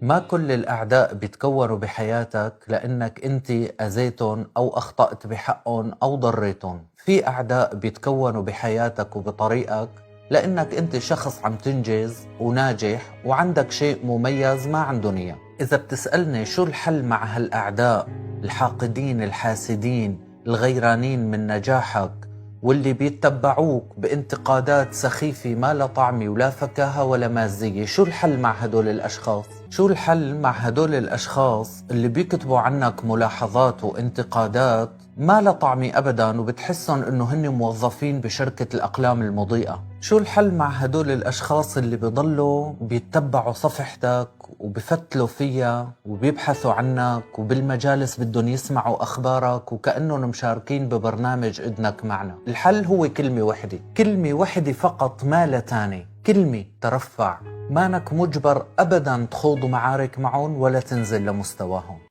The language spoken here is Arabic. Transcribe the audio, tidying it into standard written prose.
ما كل الأعداء بيتكونوا بحياتك لأنك أنت أذيتهم أو أخطأت بحقهم أو ضريتهم. في أعداء بيتكونوا بحياتك وبطريقك لأنك أنت شخص عم تنجز وناجح وعندك شيء مميز ما عندهم إياه. إذا بتسألني شو الحل مع هالأعداء الحاقدين الحاسدين الغيرانين من نجاحك واللي بيتبعوك بانتقادات سخيفة ما لا طعمة ولا فكاهة ولا مازية، شو الحل مع هدول الأشخاص؟ شو الحل مع هدول الأشخاص اللي بيكتبوا عنك ملاحظات وانتقادات ما لا طعمة أبداً وبتحسن إنه هن موظفين بشركة الأقلام المضيئة؟ شو الحل مع هدول الأشخاص اللي بيضلوا بيتبعوا صفحتك وبفتلوا فيها وبيبحثوا عنك وبالمجالس بدهم يسمعوا أخبارك وكأنهم مشاركين ببرنامج إذنك معنا؟ الحل هو كلمة واحدة، كلمة واحدة فقط ما لا تاني، كلمة ترفع. مانك مجبر أبداً تخوض معارك معهم ولا تنزل لمستواهم.